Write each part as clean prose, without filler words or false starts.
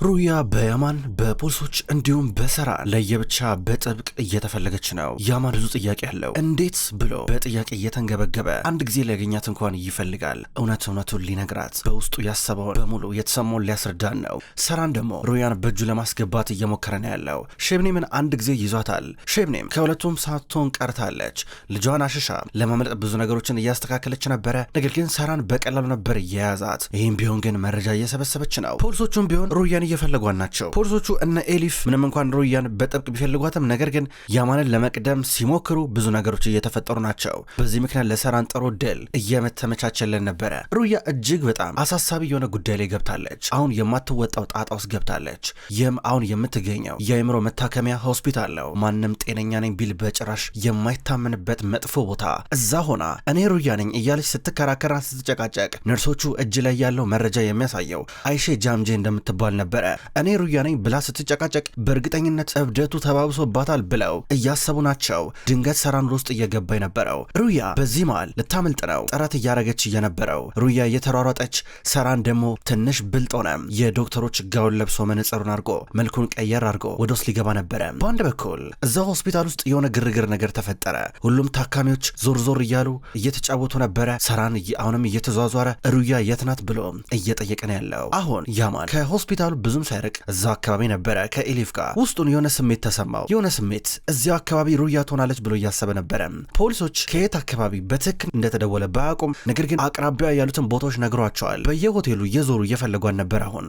ሩያ በያማን በፖሊሶች እንዲሁም በሰራን ለየብቻ በጥብቅ እየተፈለገች ነው። ያማን ብዙ ጥያቄ አለው። እንዴት ብሎ በጥያቄ እየተንገበገበ አንድ ጊዜ ሊያገኛት እንኳን ይፈልጋል። እውነቱን ሊነግራት በውስጡ ያሰበውን በሙሉ የተሰማውን ሊያስረዳን ነው። ሰራን ደግሞ ሩያን በእጁ ለማስገባት እየሞከረ ነው ያለው። ሼብኔምን አንድ ጊዜ ይዟታል። ሼብኔም ከሁለቱም ሳትሆን ቀርታለች። ልጇን አሽሻ ለማምለጥ ብዙ ነገሮችን እያስተካከለች ነበረ። ነገር ግን ሰራን በቀላሉ ነበር የያዛት። ይህም ቢሆን ግን መረጃ እየሰበሰበች ነው። ፖሊሶቹም ቢሆን ሩያን እየፈለጓት ናቸው። ፖሊሶቹ እነ ኤሊፍ ምንም እንኳን ሩያን በጥብቅ ቢፈልጓትም ነገር ግን ያማንን ለመቅደም ሲሞክሩ ብዙ ነገሮች እየተፈጠሩ ናቸው። በዚህ ምክንያት ለሰራን ጥሩ ድል እየተመቻቸለን ነበረ። ሩያ እጅግ በጣም አሳሳቢ የሆነ ጉዳይ ላይ ገብታለች። አሁን የማትወጣው ጣጣ ውስጥ ገብታለች። ይህም አሁን የምትገኘው የአእምሮ መታከሚያ ሆስፒታል ነው። ማንም ጤነኛ ነኝ ቢል በጭራሽ የማይታመንበት መጥፎ ቦታ። እዛ ሆና እኔ ሩያ ነኝ እያለች ስትከራከራ ስትጨቃጨቅ ነርሶቹ እጅ ላይ ያለው መረጃ የሚያሳየው አይሼ ጃምጄ እንደምትባል ነበር። እኔ ሩያ ነኝ ብላ ስትጨቃጨቅ በእርግጠኝነት እብደቱ ተባብሶባታል ብለው እያሰቡ ናቸው። ድንገት ሰራን ውስጥ እየገባ የነበረው ሩያ በዚህ መሃል ልታመልጥ ነው ጥረት እያረገች የነበረው። ሩያ እየተሯሯጠች፣ ሰራን ደግሞ ትንሽ ብልጥ ሆነ። የዶክተሮች ጋውን ለብሶ መነጽሩን አድርጎ መልኩን ቀየር አድርጎ ወደ ውስጥ ሊገባ ነበረ። በአንድ በኩል እዛ ሆስፒታል ውስጥ የሆነ ግርግር ነገር ተፈጠረ። ሁሉም ታካሚዎች ዞር ዞር እያሉ እየተጫወቱ ነበረ። ሰራን አሁንም እየተዟዟረ ሩያ የት ናት ብሎ እየጠየቀ ነው ያለው። አሁን ያማን ከሆስፒታሉ ብዙም ሳይርቅ እዛው አካባቢ ነበረ ከኤሊፍ ጋር። ውስጡን የሆነ ስሜት ተሰማው። የሆነ ስሜት እዚያው አካባቢ ሩያ ትሆናለች ብሎ እያሰበ ነበረ። ፖሊሶች ከየት አካባቢ በትክክል እንደተደወለ ባያውቁም ነገር ግን አቅራቢያ ያሉትን ቦታዎች ነግሯቸዋል። በየሆቴሉ እየዞሩ እየፈለጓን ነበር። አሁን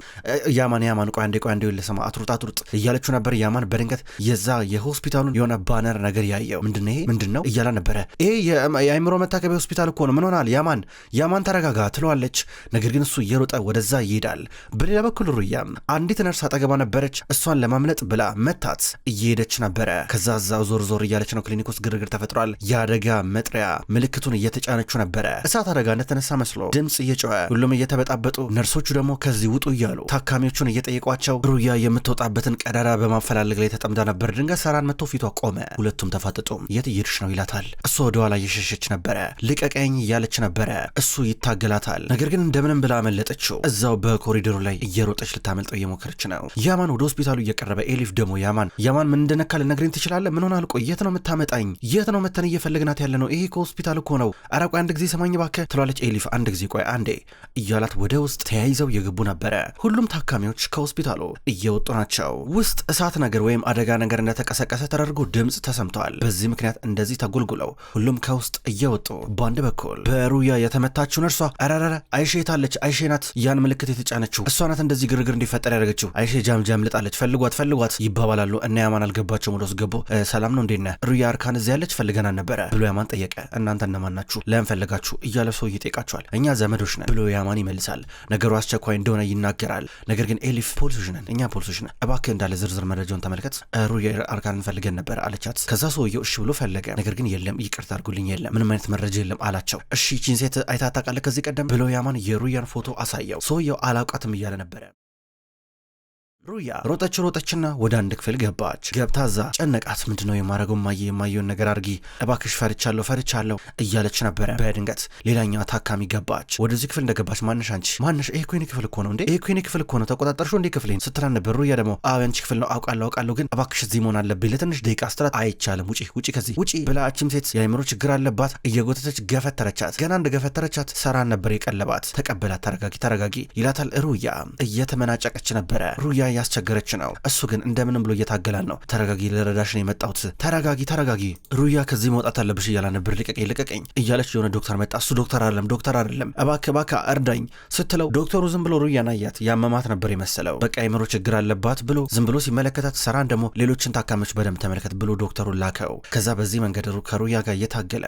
ያማን ቆይ አንዴ ልስማ አትሩጥ እያለችው ነበር። ያማን በድንገት የዛ የሆስፒታሉን የሆነ ባነር ነገር ያየው። ምንድነው እያላ ነበረ። ይሄ የአእምሮ መታከቢያ ሆስፒታል እኮ ነው። ምን ሆናል? ያማን ተረጋጋ ትለዋለች። ነገር ግን እሱ እየሮጠ ወደዛ ይሄዳል። በሌላ በኩል ሩያ አንዲት ነርስ አጠገባ ነበረች። እሷን ለማምለጥ ብላ መታት እየሄደች ነበረ። ከዛ እዛው ዞር እያለች ነው። ክሊኒክ ውስጥ ግርግር ተፈጥሯል። የአደጋ መጥሪያ ምልክቱን እየተጫነችው ነበረ። እሳት አደጋ እንደተነሳ መስሎ ድምፅ እየጮኸ ሁሉም እየተበጣበጡ፣ ነርሶቹ ደግሞ ከዚህ ውጡ እያሉ ታካሚዎቹን እየጠየቋቸው ሩያ የምትወጣበትን ቀዳዳ በማፈላለግ ላይ ተጠምዳ ነበር። ድንገት ሰራን መጥቶ ፊቷ ቆመ። ሁለቱም ተፋጠጡ። የት እየሄድሽ ነው ይላታል። እሷ ወደኋላ እየሸሸች ነበረ። ልቀቀኝ እያለች ነበረ። እሱ ይታገላታል። ነገር ግን እንደምንም ብላ አመለጠችው። እዛው በኮሪዶሩ ላይ እየሮጠች ልታመልጠው እየሞከረች ነው። ያማን ወደ ሆስፒታሉ እየቀረበ፣ ኤሊፍ ደግሞ ያማን ምን እንደነካ ልነግረኝ ትችላለህ? ምን ሆነ? አልቆ የት ነው የምታመጣኝ? የት ነው መተን እየፈለግናት ያለ ነው? ይሄ ከሆስፒታል እኮ ነው። ኧረ ቆይ አንድ ጊዜ ሰማኝ እባክህ ትሏለች ኤሊፍ። አንድ ጊዜ ቆይ አንዴ እያላት ወደ ውስጥ ተያይዘው የገቡ ነበረ። ሁሉም ታካሚዎች ከሆስፒታሉ እየወጡ ናቸው። ውስጥ እሳት ነገር ወይም አደጋ ነገር እንደተቀሰቀሰ ተደርጎ ድምፅ ተሰምተዋል። በዚህ ምክንያት እንደዚህ ተጎልጉለው ሁሉም ከውስጥ እየወጡ፣ በአንድ በኩል በሩያ የተመታችው ነርሷ አራራ አይሼ የታለች? አይሼ ናት ያን ምልክት የተጫነችው። እሷ ናት እንደዚህ ግርግር እንዲፈጠር ያደረገችው። አይሼ ጃም ልጣለች፣ ፈልጓት ይባባላሉ። እና ያማን አልገባቸውም። ወደ ውስጥ ገቡ። ሰላም ነው እንዴት ነህ? ሩያ አርካን እዚህ ያለች ፈልገናል ነበረ ብሎ ያማን ጠየቀ። እናንተ እነማን ናችሁ? ለምን ፈለጋችሁ? እያለ ሰው ይጠይቃቸዋል። እኛ ዘመዶች ነን ብሎ ያማን ይመልሳል። ነገሩ አስቸኳይ እንደሆነ ይናገራል። ነገር ግን ኤሊፍ እኛ ፖሊሶች ነን፣ እባክህ እንዳለ ዝርዝር መረጃውን ተመልከት፣ ሩያ አርካንን ፈልገን ነበር አለቻት። ከዛ ሰውየው እሺ ብሎ ፈለገ። ነገር ግን የለም፣ ይቅርታ አድርጉልኝ፣ የለም፣ ምንም አይነት መረጃ የለም አላቸው። እሺ ይህችን ሴት አይታ ታውቃለህ ከዚህ ቀደም ብሎ ያማን የሩያን ፎቶ አሳየው። ሰውየው አላውቃትም እያለ ነበረ። ሩያ ሮጠችና ወደ አንድ ክፍል ገባች። ገብታ እዛ ጨነቃት። ምንድነው የማረገው? የማየውን ነገር አርጊ እባክሽ፣ ፈርቻለሁ እያለች ነበረ። በድንገት ሌላኛዋ ታካሚ ገባች። ወደዚህ ክፍል እንደገባች ማነሽ አንቺ? ማነሽ? ይሄ እኮ የኔ ክፍል እኮ ነው እንዴ! ይሄ እኮ የኔ ክፍል እኮ ነው፣ ተቆጣጠርሽው እንዴ ክፍሌን ስትላን ነበር። ሩያ ደግሞ አንቺ ክፍል ነው አውቃለሁ፣ ግን እባክሽ እዚህ መሆን አለብኝ ለትንሽ ደቂቃ ስትላት፣ አይቻልም፣ ውጪ ከዚህ ውጪ ብላችም ሴት የአእምሮ ችግር አለባት እየጎተተች ገፈተረቻት። ገና እንደ ገፈተረቻት ሰራን ነበር የቀለባት። ተቀበላት። ተረጋጊ ይላታል። ሩያ እየተመናጨቀች ነበረ። ሩያ ያስቸገረች ነው። እሱ ግን እንደምንም ብሎ እየታገላን ነው። ተረጋጊ፣ ለረዳሽ ነው የመጣሁት፣ ተረጋጊ ሩያ ከዚህ መውጣት አለብሽ እያላ ነበር። ልቀቀኝ እያለች የሆነ ዶክተር መጣ። እሱ ዶክተር አይደለም እባክህ እርዳኝ ስትለው ዶክተሩ ዝም ብሎ ሩያን አያት። ያመማት ነበር የመሰለው። በቃ የአእምሮ ችግር አለባት ብሎ ዝም ብሎ ሲመለከታት፣ ሰራን ደግሞ ሌሎችን ታካሚዎች በደንብ ተመልከት ብሎ ዶክተሩን ላከው። ከዛ በዚህ መንገድ ከሩያ ጋር እየታገለ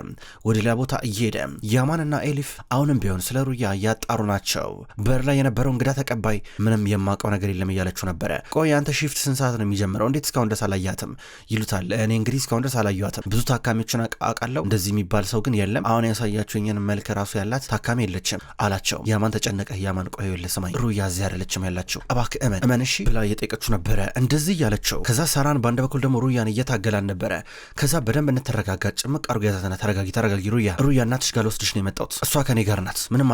ወደ ሌላ ቦታ እየሄደ፣ ያማንና ኤሊፍ አሁንም ቢሆን ስለ ሩያ እያጣሩ ናቸው። በር ላይ የነበረው እንግዳ ተቀባይ ምንም የማውቀው ነገር የለም እያለችው ነበረ። ቆይ አንተ ሺፍት ስንት ሰዓት ነው የሚጀምረው? እንዴት እስካሁን ድረስ አላያትም? ይሉታል። እኔ እንግዲህ እስካሁን ድረስ አላየኋትም። ብዙ ታካሚዎችን አውቃለሁ፣ እንደዚህ የሚባል ሰው ግን የለም። አሁን ያሳያችሁኝን መልክ ራሱ ያላት ታካሚ የለችም አላቸው። ያማን ተጨነቀ። ያማን ቆይ ልስማኝ፣ ሩያ እዚህ አይደለችም ያላችሁ፣ እባክህ እመን እሺ ብላ እየጠየቀችው ነበረ። እንደዚህ እያለችው ከዛ ሰራን በአንድ በኩል ደግሞ ሩያን እየታገላን ነበረ። ከዛ በደንብ እንተረጋጋ፣ ጭምቅ አርጎ ያዛትና ተረጋጊ ሩያ እናትሽ ጋር ልወስድሽ ነው የመጣሁት፣ እሷ ከኔ ጋር ናት፣ ምንም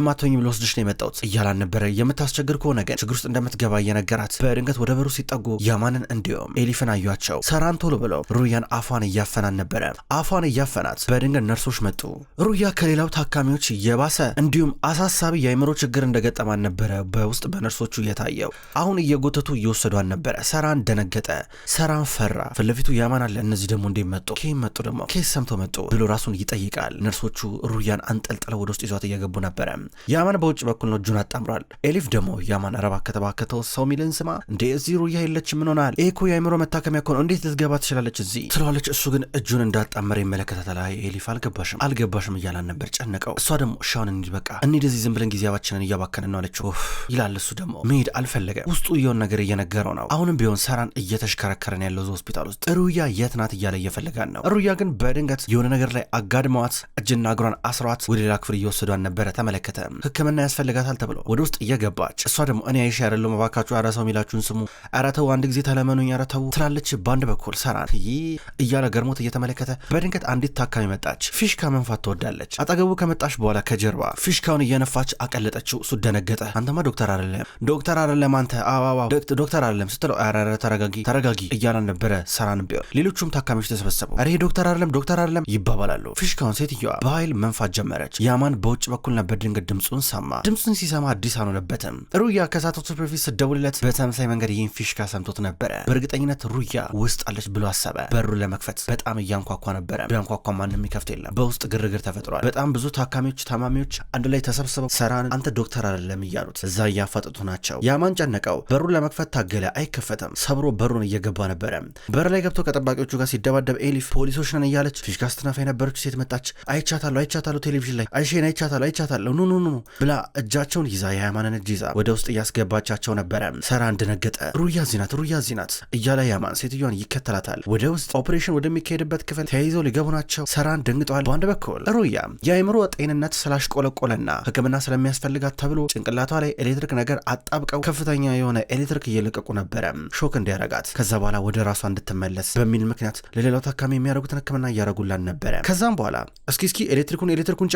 አትሆኝም ልወስድሽ ነው የመጣሁት እያላን ነበረ። የምታስቸግር ከሆነ ግን ችግር ውስጥ እንደምትገባ እየነገራት ሰዓት በድንገት ወደ በሩ ሲጠጉ ያማንን እንዲሁም ኤሊፍን አዩአቸው። ሰራን ቶሎ ብለው ሩያን አፏን እያፈናን ነበረ። አፏን እያፈናት በድንገት ነርሶች መጡ። ሩያ ከሌላው ታካሚዎች የባሰ እንዲሁም አሳሳቢ የአእምሮ ችግር እንደገጠማን ነበረ በውስጥ በነርሶቹ የታየው። አሁን እየጎተቱ እየወሰዷን ነበረ። ሰራን ደነገጠ። ሰራን ፈራ። ፊትለፊቱ ያማን አለ። እነዚህ ደግሞ እንዴት መጡ? ኬም መጡ? ደግሞ ኬስ ሰምቶ መጡ ብሎ ራሱን ይጠይቃል። ነርሶቹ ሩያን አንጠልጥለው ወደ ውስጥ ይዟት እየገቡ ነበረ። ያማን በውጭ በኩል ነው እጁን አጣምሯል። ኤሊፍ ደግሞ ያማን ረባ ከተባከተው ሰው ሚልን ስማ እንዴ እዚህ ሩያ የለች ምን ሆናል? እኮ የአእምሮ መታከሚያ እኮ ነው እንዴት ልትገባ ትችላለች እዚህ ትለዋለች። እሱ ግን እጁን እንዳጣመረ ይመለከታታል። አይ ኤሊፍ አልገባሽም እያላን ነበር ጨነቀው። እሷ ደግሞ ሻውን እንሂድ በቃ እንሂድ እዚህ ዝም ብለን ጊዜያችንን እያባከንን ነው አለችው ይላል። እሱ ደግሞ መሄድ አልፈለገም። ውስጡ የሆነ ነገር እየነገረው ነው። አሁንም ቢሆን ሰራን እየተሽከረከረን ያለው ሆስፒታል ውስጥ ሩያ የት ናት እያለ እየፈለጋን ነው። ሩያ ግን በድንገት የሆነ ነገር ላይ አጋድመዋት እጅና እግሯን አስሯት ወደ ሌላ ክፍል እየወሰዷን ነበረ። ተመለከተ። ሕክምና ያስፈልጋታል ተብሎ ወደ ውስጥ እየገባች እሷ ደግሞ እኔ አይሽ ያደለው መባካችሁ ኧረ ሰው ሚላችሁን ስሙ ኧረ ተው አንድ ጊዜ ተለመኑኝ ኧረ ተው ትላለች። በአንድ በኩል ሰራን እያለ ገርሞት እየተመለከተ በድንገት አንዲት ታካሚ መጣች። ፊሽካ መንፋት ትወዳለች። አጠገቡ ከመጣች በኋላ ከጀርባ ፊሽካውን እየነፋች አቀለጠችው። እሱ ደነገጠ። አንተማ ዶክተር አይደለም አንተ አዋዋ ዶክተር አይደለም ስትለው ኧረ ተረጋጊ እያለ ነበረ። ሰራን ቢሆን ሌሎቹም ታካሚዎች ተሰበሰቡ። ኧረ ዶክተር አይደለም ይባባላሉ። ፊሽካውን ሴትዮዋ በኃይል መንፋት ጀመረች። ያማን በውጭ በኩል ነበር። ድንገት ድምፁን ሰማ። ድምፁን ሲሰማ አዲስ አልሆነበትም። ሩያ ከሳቶቱ በፊት ስደውልለት በተመሳይ መንገድ ይህን ፊሽካ ሰምቶት ነበረ። በእርግጠኝነት ሩያ ውስጥ አለች ብሎ አሰበ። በሩን ለመክፈት በጣም እያንኳኳ ነበረ። ቢያንኳኳ ማንም የሚከፍት የለም። በውስጥ ግርግር ተፈጥሯል። በጣም ብዙ ታማሚዎች አንድ ላይ ተሰብስበው ሰራን አንተ ዶክተር አይደለም እያሉት እዛ እያፋጠጡ ናቸው። ያማን ጨነቀው። በሩን ለመክፈት ታገለ። አይከፈትም። ሰብሮ በሩን እየገባ ነበረ። በር ላይ ገብቶ ከጠባቂዎቹ ጋር ሲደባደብ ኤሊፍ ፖሊሶች ነን እያለች ፊሽካ ስትነፋ የነበረች ሴት መጣች። አይቻታለሁ ቴሌቪዥን ላይ አይሼን አይቻታለሁ ኑ ብላ እጃቸውን ይዛ የያማንን እጅ ይዛ ወደ ውስጥ እያስገባቻቸው ነበረ። ሰራን ደነገጠ። ሩያ ዚናት እያለ ያማን ሴትዮዋን ይከተላታል። ወደ ውስጥ ኦፕሬሽን ወደሚካሄድበት ክፍል ተያይዘው ሊገቡ ናቸው። ሰራን ደንግጧል። በአንድ በኩል ሩያ የአእምሮ ጤንነት ስላሽቆለቆለና ሕክምና ስለሚያስፈልጋት ተብሎ ጭንቅላቷ ላይ ኤሌክትሪክ ነገር አጣብቀው ከፍተኛ የሆነ ኤሌክትሪክ እየለቀቁ ነበረ ሾክ እንዲያረጋት ከዛ በኋላ ወደ ራሷ እንድትመለስ በሚል ምክንያት ለሌላው ታካሚ የሚያደርጉትን ሕክምና እያረጉላን ነበረ። ከዛም በኋላ እስኪ ኤሌክትሪኩን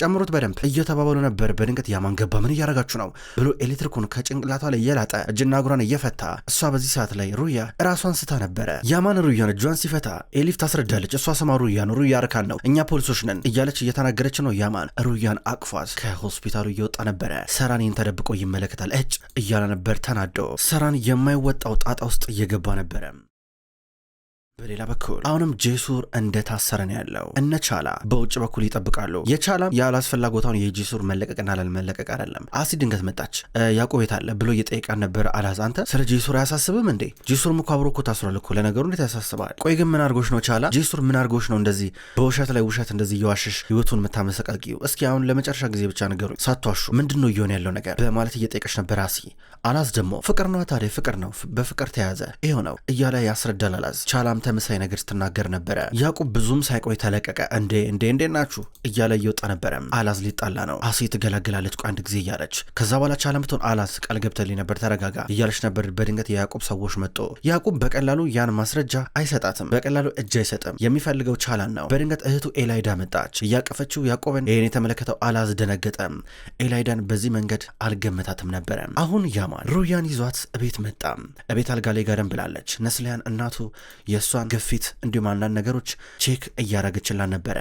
ጨምሩት በደንብ እየተባባሉ ነበር። በድንገት ያማን ገባ። ምን እያረጋችሁ ነው ብሎ ኤሌክትሪኩን ከጭንቅላቷ ላይ እየላጠ እጅና እግሯን እየፈታ እሷ በዚህ ሰዓት ላይ ሩያ ራሷን ስታ ነበረ። ያማን ሩያን እጇን ሲፈታ ኤሊፍ ታስረዳለች። እሷ ሰማ ሩያ አርካን ነው እኛ ፖሊሶች ነን እያለች እየተናገረች ነው። ያማን ሩያን አቅፏት ከሆስፒታሉ እየወጣ ነበረ። ሰራን ይህን ተደብቆ ይመለከታል። እያለ ነበር ተናዶ። ሰራን የማይወጣው ጣጣ ውስጥ እየገባ ነበረ። በሌላ በኩል አሁንም ጄሱር እንደታሰረ ነው ያለው። እነ ቻላ በውጭ በኩል ይጠብቃሉ። የቻላ ያላስፈላጎታውን የጄሱር መለቀቅና ላለመለቀቅ አይደለም። አሲ ድንገት መጣች። ያዕቆብ የት አለ ብሎ እየጠየቃን ነበር። አላዝ አንተ ስለ ጄሱር አያሳስብም እንዴ? ጄሱር እኮ አብሮ እኮ ታስሯል እኮ። ለነገሩ እንዴት ያሳስባል? ቆይ ግን ምን አድርጎሽ ነው ቻላ? ጄሱር ምን አድርጎሽ ነው እንደዚህ በውሸት ላይ ውሸት እንደዚህ እየዋሸሽ ህይወቱን የምታመሰቃቂው? እስኪ አሁን ለመጨረሻ ጊዜ ብቻ ንገሩኝ፣ ሳትዋሹ ምንድን ነው እየሆነ ያለው ነገር በማለት እየጠየቀች ነበር አሲ። አላዝ ደግሞ ፍቅር ነው ታዲያ ፍቅር ነው በፍቅር ተያዘ ይኸው ነው እያለ ያስረዳል አላዝ። ቻላም ተመሳይ ነገር ስትናገር ነበረ። ያዕቆብ ብዙም ሳይቆይ ተለቀቀ። እንዴ ናችሁ እያለ እየወጣ ነበረ። አላዝ ሊጣላ ነው። አሲ ትገላግላለች ቆይ አንድ ጊዜ እያለች ከዛ በኋላ ቻላም ብትሆን አላዝ ቃል ገብተልኝ ነበር ተረጋጋ እያለች ነበር። በድንገት የያዕቆብ ሰዎች መጡ። ያዕቆብ በቀላሉ ያን ማስረጃ አይሰጣትም። በቀላሉ እጅ አይሰጥም። የሚፈልገው ቻላን ነው። በድንገት እህቱ ኤላይዳ መጣች። እያቀፈችው ያዕቆብን ይህን የተመለከተው አላዝ ደነገጠ። ኤላይዳን በዚህ መንገድ አልገመታትም ነበረ። አሁን ያማን ሩያን ይዟት እቤት መጣ። እቤት አልጋ ላይ ጋደም ብላለች። ነስሊያን እናቱ የእሷን ግፊት እንዲሁም አንዳንድ ነገሮች ቼክ እያረገችላን ነበረ።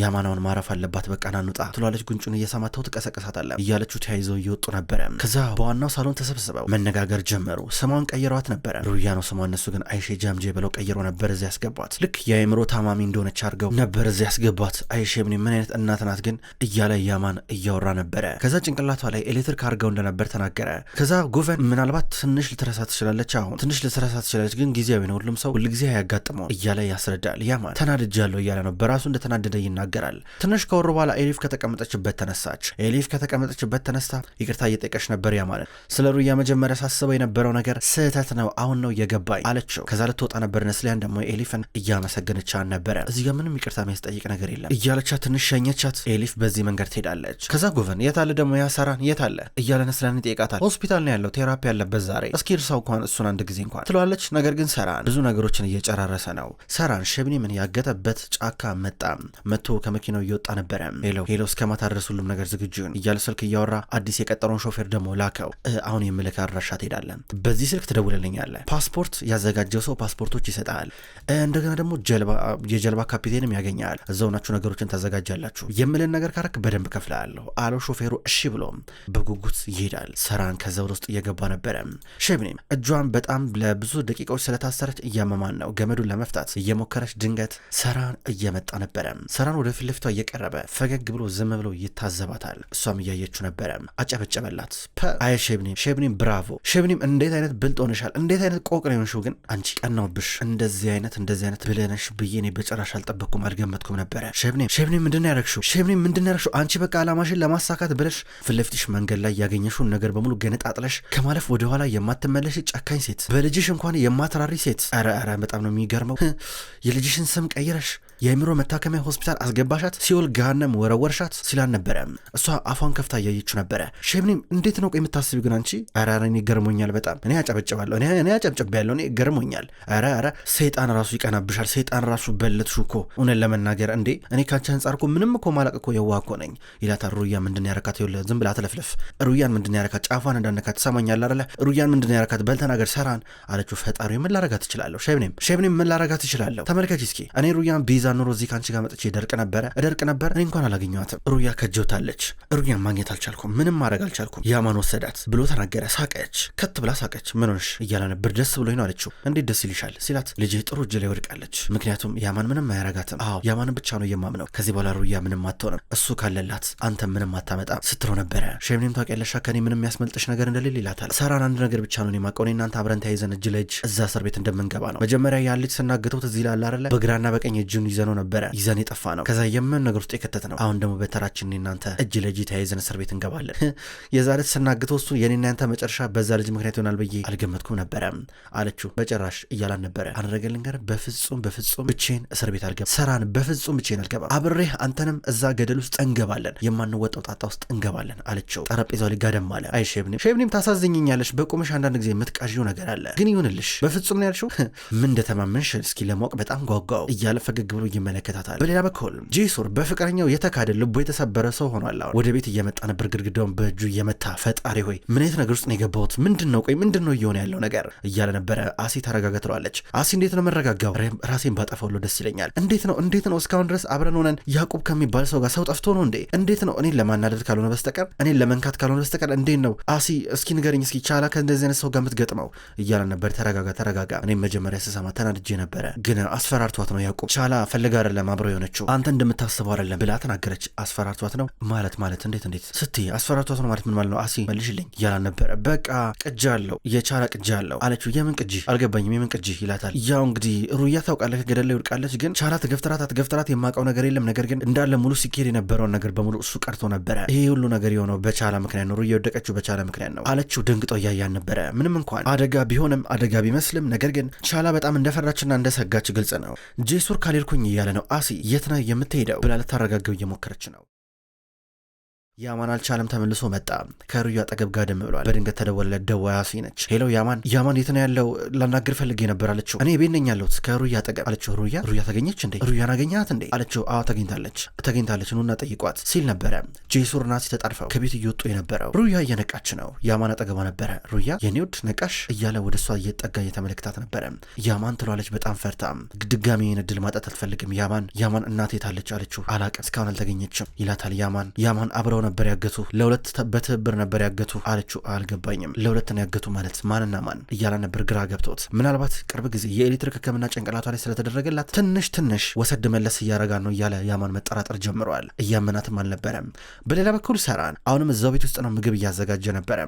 ያማናውን ማረፍ አለባት በቃ ናኑጣ ትሏለች። ጉንጩን እየሰማተው ትቀሰቀሳታለ እያለችው ተያይዘው እየወጡ ነበረ። ከዛ በዋናው ሳሎን ተሰብስበው መነጋገር ጀመሩ። ስሟን ቀይረዋት ነበረ። ሩያ ነው ስሟ። እነሱ ግን አይሼ ጃምጄ ብለው ቀይሮ ነበር እዚያ ያስገቧት። ልክ የአእምሮ ታማሚ እንደሆነች አድርገው ነበር እዚያ ያስገቧት። አይሼ ምን አይነት እናት ናት ግን እያለ ያማን እያወራ ነበረ። ከዛ ጭንቅላቷ ላይ ኤሌክትሪክ አድርገው እንደነበር ተናገረ። ከዛ ጉቨን ምናልባት ትንሽ ልትረሳ ትችላለች፣ አሁን ትንሽ ልትረሳ ትችላለች፣ ግን ጊዜያዊ ነው፣ ሁሉም ሰው ሁልጊዜ አያጋጥመው እያለ ያስረዳል። ያማን ተናድጃለሁ እያለ ነው። በራሱ እንደተናደደ ይናገራል። ትንሽ ከወሩ በኋላ ኤሊፍ ከተቀመጠችበት ተነሳች። ኤሊፍ ከተቀመጠችበት ተነስታ ይቅርታ እየጠየቀች ነበር። ያማን ስለ ሩያ መጀመሪያ ሳስበው የነበረው ነገር ስህተት ነው፣ አሁን ነው የገባኝ አለችው። ከዛ ልትወጣ ነበር። ነስሊያን ደግሞ ኤሊፍን እያመሰገነቻት ነበረ። እዚህ ጋር ምንም ይቅርታ የሚያስጠይቅ ነገር የለም እያለቻት ትንሽ ሸኘቻት። ኤሊፍ በዚህ መንገድ ትሄዳለች። ከዛ ጉቨን የት አለ ደግሞ ያ ሰራን የት አለ እያለ ነስሊያን ይጠይቃታል። ሆስፒታል ነው ያለው ቴራፒ ያለበት ዛሬ እስኪ እርሳው እንኳን እሱን አንድ ጊዜ እንኳን ትለዋለች። ነገር ግን ሰራን ብዙ ነገሮችን እየጨራረሰ እየጨራረሰ ነው። ሰራን ሸብኒምን ያገተበት ጫካ መጥቶ ከመኪናው እየወጣ ነበረ። ሄሎ እስከ ማታ ድረስ ሁሉም ነገር ዝግጁን እያለ ስልክ እያወራ አዲስ የቀጠረውን ሾፌር ደግሞ ላከው። አሁን የምልክ አድራሻ ትሄዳለን፣ በዚህ ስልክ ትደውልልኛለህ። ፓስፖርት ያዘጋጀው ሰው ፓስፖርቶች ይሰጣል። እንደገና ደግሞ የጀልባ ካፒቴንም ያገኛል። እዛው ናችሁ ነገሮችን ታዘጋጃላችሁ። የምልን ነገር ካረክ በደንብ ከፍላለሁ አለው ሾፌሩ። እሺ ብሎ በጉጉት ይሄዳል። ሰራን ከዛ ውስጥ እየገባ ነበረ። ሸብኒም እጇን በጣም ለብዙ ደቂቃዎች ስለታሰረች እያመማን ነው። ገመዱን ለመፍታት እየሞከረች ድንገት ሰራን እየመጣ ነበረ። ሰራን ወደ ፊት ለፊቷ እየቀረበ ፈገግ ብሎ ዝም ብሎ ይታዘባታል። እሷም እያየችው ነበረ። አጨበጨበላት። አይ ሸብኒም ብራቮ ሸብኒም፣ እንዴት አይነት ብልጥ ሆነሻል! እንዴት አይነት ቆቅ ነው የሆንሽው! ግን አንቺ ቀናውብሽ። እንደዚህ አይነት ብለነሽ ብዬ እኔ በጭራሽ አልጠበቅኩም፣ አልገመትኩም ነበረ። ሸብኒም ምንድን ነው ያረግሽው? አንቺ በቃ አላማሽን ለማሳካት ብለሽ ፊት ለፊትሽ መንገድ ላይ ያገኘሽውን ነገር በሙሉ ገነጣጥለሽ ከማለፍ ወደኋላ የማትመለሽ ጨካኝ ሴት፣ በልጅሽ እንኳን የማትራሪ ሴት። ኧረ በጣም ነው የሚገርመው። የልጅሽን ስም ቀይረሽ የአእምሮ መታከሚያ ሆስፒታል አስገባሻት፣ ሲኦል ገሃነም ወረወርሻት ሲላን ነበረ። እሷ አፏን ከፍታ እያየችው ነበረ። ሸብኒም እንዴት ነው የምታስቢው ግን አንቺ? ኧረ እኔ ገርሞኛል በጣም እኔ አጨበጭባለሁ፣ እኔ አጨብጭቤያለሁ፣ እኔ ገርሞኛል። ኧረ ሰይጣን ራሱ ይቀናብሻል፣ ሰይጣን ራሱ በለትሹ እኮ እውነት ለመናገር እንዴ እኔ ካንቺ አንጻር እኮ ምንም እኮ ማላቅ እኮ የዋህ እኮ ነኝ ይላታል። ሩያ ምንድን ያረካት? ይኸውልህ ዝም ብላ አትለፍለፍ። ሩያን ምንድን ያረካት? ጫፏን እንዳነካት ትሰማኛለህ አይደለ? ሩያን ምንድን ያረካት? በልተናገር ሰራን አለችው። ፈጣሪ ምን ላረጋት እችላለሁ? ሸብኒም ምን ላረጋት እችላለሁ? ተመልከች እስኪ እኔ ሩያን ቢዛ ኑሮ እዚህ ካንቺ ጋር መጥቼ እደርቅ ነበር። እኔ እንኳን አላገኘኋትም። ሩያ ከጀውታለች። ሩያን ማግኘት አልቻልኩም፣ ምንም ማድረግ አልቻልኩም። ያማን ወሰዳት ብሎ ተናገረ። ሳቀች፣ ከት ብላ ሳቀች። ምን ሆንሽ እያለ ነበር። ደስ ብሎኝ ነው አለችው። እንዴት ደስ ይልሻል ሲላት ልጅህ ጥሩ እጅ ላይ ወድቃለች፣ ምክንያቱም ያማን ምንም አያረጋትም። አዎ ያማንን ብቻ ነው የማምነው። ከዚህ በኋላ ሩያ ምንም አትሆንም፣ እሱ ካለላት አንተ ምንም አታመጣም ስትለው ነበረ። ሸብኒም ታውቂያለሽ ከኔ ምንም ያስመልጥሽ ነገር እንደሌለ ይላታል። ሰራን አንድ ነገር ብቻ ነው የማውቀው፣ እኔ እናንተ አብረን ተያይዘን እጅ ለእጅ እዛ እስር ቤት እንደምንገባ ነው። መጀመሪያ ያ ልጅ ስናግተው ትዝ ይላል አይደለ? በግራና በቀኝ እጁን ይዘነው ነበረ፣ ይዘን የጠፋ ነው። ከዛ የምን ነገር ውስጥ የከተት ነው። አሁን ደግሞ በተራችን እናንተ እጅ ለእጅ ተያይዘን እስር ቤት እንገባለን። የዛ ልጅ ስናግተው እሱ የኔና ያንተ መጨረሻ በዛ ልጅ ምክንያት ይሆናል ብዬ አልገመትኩም ነበረ አለችው። በጭራሽ እያላን ነበረ። አደረገልን ጋር በፍጹም ብቼን እስር ቤት አልገባም። ሰራን በፍጹም ብቼን አልገባም። አብሬህ አንተንም እዛ ገደል ውስጥ እንገባለን፣ የማንወጣው ጣጣ ውስጥ እንገባለን አለችው። ጠረጴዛው ላይ ጋደም አለ። አይ ሸብኒም ታሳዝኝኛለሽ። በቁምሽ አንዳንድ ጊዜ የምትቃዥው ነገር አለ፣ ግን ይሁንልሽ። በፍጹም ነው ያልሽው። ምን እንደተማመንሽ እስኪ ለማወቅ በጣም ጓጓው እያለ ፈገግ ብሎ ይመለከታታል። በሌላ በኩል ጄሱር በፍቅረኛው የተካደ ልቡ የተሰበረ ሰው ሆኗል። ወደ ቤት እየመጣ ነበር፣ ግድግዳውን በእጁ እየመታ ፈጣሪ ሆይ ምን አይነት ነገር ውስጥ ነው የገባሁት? ምንድን ነው እየሆነ ያለው ነገር እያለ ነበረ። አሲ ተረጋጋ ትለዋለች። አሲ እንዴት ነው መረጋጋው? ራሴን ባጠፋው ደስ ይለኛል። እንዴት ነው እስካሁን ድረስ አብረን ሆነን ያዕቆብ ከሚባል ሰው ጋር ሰው ጠፍቶ ነው እንዴ? እንዴት ነው እኔን ለማናደድ ካልሆነ በስተቀር እኔን ለመንካት ካልሆነ በስተቀር እንዴት ነው አሲ? እስኪ ንገረኝ እስኪ ቻላ ከእንደዚህ አይነት ሰው ጋር የምትገጥመው እያለ ነበር። ተረጋጋ። እኔም መጀመሪያ ስሰማ ተናድጄ ነበረ፣ ግን አስፈራርቷት ነው ያዕቆብ። ቻላ ፈልጋ አይደለም አብረው የሆነችው አንተ እንደምታስበው አይደለም ብላ ተናገረች። አስፈራርቷት ነው ማለት እንዴት ስትይ አስፈራርቷት ነው ማለት ምን ማለት ነው? አሲ መልሽልኝ እያላን ነበረ። በቃ ቅጂ አለው የቻላ ቅጂ አለው አለችው። የምን ቅጂ አልገባኝም፣ የምን ቅጂ ይላታል። ያው እንግዲህ ሩያ ታውቃለህ ገደል ላይ ወድቃለች፣ ግን ቻላ ትገፍትራት የማውቀው ነገር የለም። ነገር ግን እንዳለ ሙሉ ሲኬድ የነበረውን ነገር በሙሉ እሱ ቀርቶ ነበረ። ይሄ ሁሉ ነገር የሆነው በቻላ ምክንያት ነው፣ ሩያ የወደቀችው በቻላ ምክንያት ነው አለችው። ደንግጦ እያያን ነበረ። ምንም እንኳን አደጋ ቢመስልም ነገር ግን ቻላ በጣም እንደፈራችና እንደሰጋች ግልጽ ነው። ጄሱር ካልሄድኩኝ እያለ ነው። አሲ የት ነህ የምትሄደው ብላ ልታረጋገው እየሞከረች ነው። ያማን አልቻለም። ተመልሶ መጣ። ከሩያ አጠገብ ጋደም ብሏል። በድንገት ተደወለለት። ደዋይ አሲ ነች። ሄሎ ያማን የት ነው ያለው? ላናግር ፈልጌ ነበር አለችው። እኔ ቤት ነኝ ያለሁት ከሩያ አጠገብ አለችው። ሩያ ተገኘች እንዴ? ሩያን አገኛት እንዴ አለችው። አዎ ተገኝታለች ኑና ጠይቋት ሲል ነበረ። ጄሱር ናሲ ተጣርፈው ከቤት እየወጡ የነበረው። ሩያ እየነቃች ነው። ያማን አጠገቧ ነበረ። ሩያ የኔ ውድ ነቃሽ እያለ ወደ እሷ እየጠጋ እየተመለከታት ነበረ። ያማን ትሏለች በጣም ፈርታ። ድጋሚ ይህን እድል ማጣት አትፈልግም። ያማን እናቴ ታለች አለችው። አላቅም እስካሁን አልተገኘችም ይላታል። ያማን አብረው ነበር ያገቱ፣ ለሁለት በትብብር ነበር ያገቱ አለችው። አልገባኝም፣ ለሁለት ነው ያገቱ ማለት ማንና ማን እያለ ነበር ግራ ገብቶት። ምናልባት ቅርብ ጊዜ የኤሌክትሪክ ሕክምና ጭንቅላቷ ላይ ስለተደረገላት ትንሽ ወሰድ መለስ እያረጋ ነው እያለ ያማን መጠራጠር ጀምረዋል። እያመናትም አልነበረም። በሌላ በኩል ሰራን አሁንም እዛው ቤት ውስጥ ነው ምግብ እያዘጋጀ ነበረ።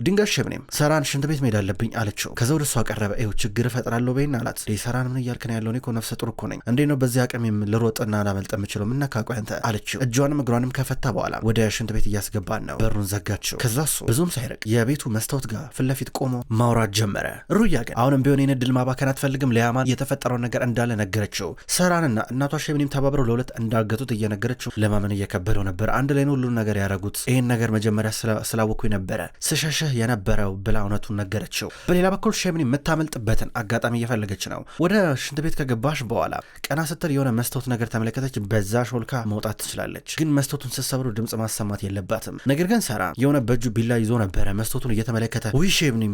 ድንገት ሸብኒም ሰራን ሽንት ቤት መሄድ አለብኝ አለችው። ከዛ ወደ እሷ ቀረበ። ይኸው ችግር እፈጥራለሁ በይና አላት። ሰራን ምን እያልክ ነው ያለው? እኔ እኮ ነፍሰ ጡር እኮ ነኝ። እንዴት ነው በዚህ አቅም ልሮጥና ላመልጥ የምችለው? ምን ነካ ቆይ አንተ አለችው። እጇንም እግሯንም ከፈታ በኋላ ወደ ሽንት ቤት እያስገባን ነው። በሩን ዘጋችው። ከዛ እሱ ብዙም ሳይርቅ የቤቱ መስታወት ጋር ፊት ለፊት ቆሞ ማውራት ጀመረ። ሩያ ግን አሁንም ቢሆን ይህን እድል ማባከን አትፈልግም። ለያማን የተፈጠረውን ነገር እንዳለ ነገረችው። ሰራንና እናቷ ሸምኒም ተባብረው ለሁለት እንዳገቱት እየነገረችው ለማመን እየከበደው ነበር። አንድ ላይ ነው ሁሉን ነገር ያረጉት። ይህን ነገር መጀመሪያ ስላወኩኝ ነበረ ስሸሽህ የነበረው ብላ እውነቱን ነገረችው። በሌላ በኩል ሸምኒ የምታመልጥበትን አጋጣሚ እየፈለገች ነው። ወደ ሽንት ቤት ከገባሽ በኋላ ቀና ስትል የሆነ መስታወት ነገር ተመለከተች። በዛ ሾልካ መውጣት ትችላለች፣ ግን መስታወቱን ስትሰብሩ ድምጽ ማሰማት የለባትም። ነገር ግን ሰራ የሆነ በእጁ ቢላ ይዞ ነበረ። መስታወቱን እየተመለከተ ውይ ሸምኒም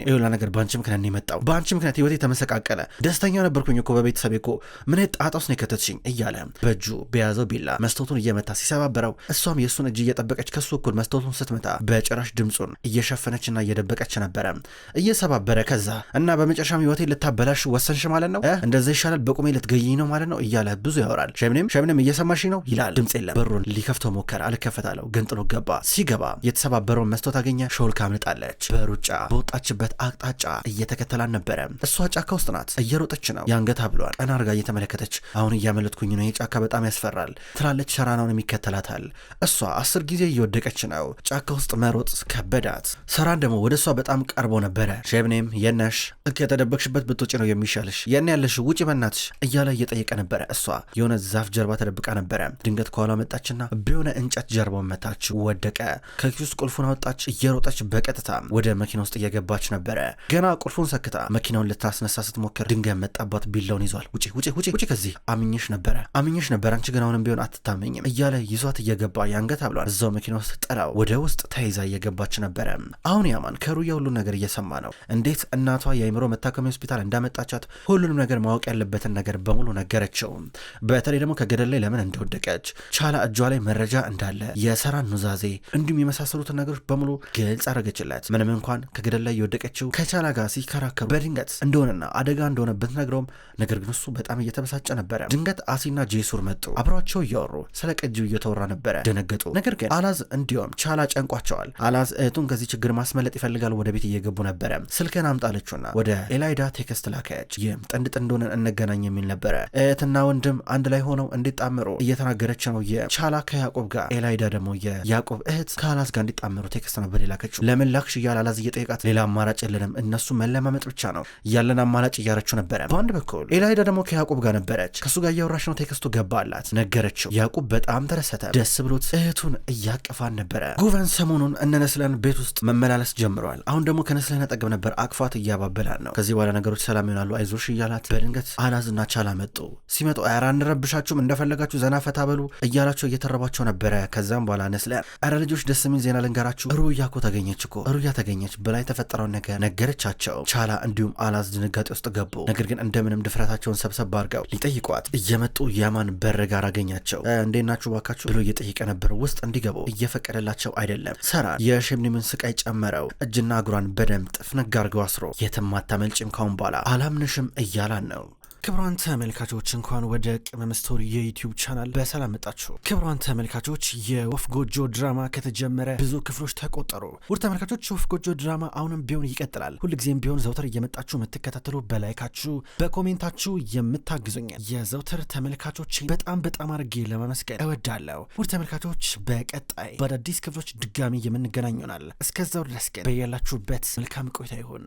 ይሁላ ነገር በአንቺ ምክንያት ነው የመጣው። በአንቺ ምክንያት ህይወቴ ተመሰቃቀለ። ደስተኛ ነበርኩኝ እኮ በቤተሰቤ እኮ ምን ጣጣውስ ነው የከተትሽኝ እያለ በእጁ በያዘው ቢላ መስታወቱን እየመታ ሲሰባበረው እሷም የእሱን እጅ እየጠበቀች ከሱ እኩል መስታወቱን ስትመታ በጭራሽ ድምፁን እየሸፈነችና እየደበቀች ነበረ እየሰባበረ። ከዛ እና በመጨረሻም ህይወቴ ልታበላሽ ወሰንሽ ማለት ነው፣ እንደዛ ይሻላል፣ በቁሜ ልትገይኝ ነው ማለት ነው እያለ ብዙ ያወራል። ሸምኒም እየሰማሽ ነው ይላል። ድምፅ የለም። በሩን ሊከፍተው ሞከረ፣ አልከፈታለው። ገንጥሎ ገባ። ሲገባ የተሰባበረውን መስታወት አገኘ። ሾልካ አምልጣለች። በሩጫ በወጣችበት አቅጣጫ እየተከተላን ነበረ። እሷ ጫካ ውስጥ ናት፣ እየሮጠች ነው። የአንገት ሀብሏን ቀና አርጋ እየተመለከተች አሁን እያመለጥኩኝ ነው፣ የጫካ በጣም ያስፈራል ትላለች። ሰራናውን ይከተላታል። እሷ 10 ጊዜ እየወደቀች ነው። ጫካ ውስጥ መሮጥ ከበዳት። ሰራን ደግሞ ወደ እሷ በጣም ቀርቦ ነበረ። ሸምኒም የነሽ ከተደበቅሽበት ብትወጪ ነው የሚሻልሽ፣ የኔ ያለሽ ውጪ በናትሽ እያለ እየጠየቀ ነበረ። እሷ የሆነ ዛፍ ጀርባ ተደብቃ ነበረ። ድንገት ከኋላ መጣችና በሆነ እንጨት ጀርባውን መታች። ወደቀ። ከኪስ ውስጥ ቁልፉን አወጣች። እየሮጠች በቀጥታ ወደ መኪና ውስጥ እየገባች ነበረ። ገና ቁልፉን ሰክታ መኪናውን ልታስነሳ ስትሞክር ድንጋይ መጣባት። ቢላውን ይዟል። ውጪ ከዚህ አምኜሽ ነበረ አንቺ ግን አሁንም ቢሆን አትታመኝም እያለ ይዟት እየገባ የአንገት ሀብሏን እዛው መኪና ውስጥ ጥላው ወደ ውስጥ ተይዛ እየገባች ነበረ። አሁን ያማን ከሩያ ሁሉ ነገር እየሰማ ነው። እንዴት እናቷ የአይምሮ መታከሚያ ሆስፒታል እንዳመጣቻት ሁሉንም ነገር ማወቅ ያለበትን ነገር በሙሉ ነገረችው። በተለይ ደግሞ ከገደል ላይ ለምን እንደወደቀች፣ ቻላ እጇ ላይ መረጃ እንዳለ፣ የሰራን ኑዛዜ እንዲሁም የመሳሰሉትን ነገሮች በሙሉ ግልጽ አረገችለት። ምንም እንኳን ከገደል ላይ የወደቀችው ከቻላ ጋር ሲከራከሩ በድንገት እንደሆነና አደጋ እንደሆነ ብትነግረውም ነገር ግን እሱ በጣም እየተበሳጨ ነበረ። ድንገት አሲና ጄሱር መጡ። አብረዋቸው እያወሩ ስለ ቅጂው እየተወራ ነበረ። ደነገጡ። ነገር ግን አላዝ እንዲሁም ቻላ ጨንቋቸዋል። አላዝ እህቱን ከዚህ ችግር ማስመለጥ ይፈልጋል። ወደ ቤት እየገቡ ነበረ። ስልክን አምጣለችውና ወደ ኤላይዳ ቴክስት ላከች። ይህም ጥንድ ሆነን እንገናኝ የሚል ነበረ። እህትና ወንድም አንድ ላይ ሆነው እንዲጣመሩ እየተናገረች ነው የቻላ ከያዕቆብ ጋር። ኤላይዳ ደግሞ የያዕቆብ እህት ከአላዝ ጋር እንዲጣመሩ ቴክስት ነበር የላከችው። ለምን ላክሽ እያለ አላዝ እየጠየቃት ሌላ አማራጭ የለንም እነሱ መለማመጥ ብቻ ነው ያለን አማራጭ እያረችው ነበረ። በአንድ በኩል ኤላይዳ ደግሞ ከያዕቆብ ጋር ነበረች። ከሱ ጋር እያወራች ነው። ቴክስቱ ገባላት፣ ነገረችው። ያዕቆብ በጣም ተደሰተ። ደስ ብሎት እህቱን እያቀፋን ነበረ። ጉቨን ሰሞኑን እነነስለን ቤት ውስጥ መመላለስ ጀምረዋል። አሁን ደግሞ ከነስለን አጠገብ ነበር። አቅፋት እያባበላን ነው። ከዚህ በኋላ ነገሮች ሰላም ይሆናሉ አይዞሽ እያላት በድንገት አላዝና ቻላ መጡ። ሲመጡ ኧረ አንረብሻችሁም እንደፈለጋችሁ ዘና ፈታ በሉ እያላቸው እየተረባቸው ነበረ። ከዛም በኋላ ነስለን ኧረ ልጆች ደስ የሚል ዜና ልንገራችሁ፣ ሩያ እኮ ተገኘች ብላ የተፈጠረውን ነገር ነገረቻቸው። ቻላ እንዲሁም አላዝ ድንጋጤ ውስጥ ገቡ። ነገር ግን እንደምንም ድፍረታቸውን ሰብሰብ አድርገው ሊጠይቋት እየመጡ ያማን በር ጋር አገኛቸው። እንዴት ናችሁ ባካችሁ ብሎ እየጠየቀ ነበር። ውስጥ እንዲገቡ እየፈቀደላቸው አይደለም። ሰራን የሸምኒምን ስቃይ ጨመረው። እጅና እግሯን በደንብ ጥፍንግ አድርገው አስሮ የትም አታመልጭም ካሁን በኋላ አላምንሽም እያላን ነው። ክብሯን ተመልካቾች እንኳን ወደ ቅመም ስቶሪ የዩቲዩብ ቻናል በሰላም መጣችሁ። ክብሯን ተመልካቾች የወፍ ጎጆ ድራማ ከተጀመረ ብዙ ክፍሎች ተቆጠሩ። ውድ ተመልካቾች ወፍ ጎጆ ድራማ አሁንም ቢሆን ይቀጥላል። ሁልጊዜም ቢሆን ዘውትር እየመጣችሁ የምትከታተሉ በላይካችሁ በኮሜንታችሁ የምታግዙኝ የዘውትር ተመልካቾች በጣም አድርጌ ለማመስገን እወዳለሁ። ውድ ተመልካቾች በቀጣይ በአዳዲስ ክፍሎች ድጋሚ የምንገናኝ ይሆናል። እስከዛው ድረስ ግን በያላችሁበት መልካም ቆይታ ይሁን።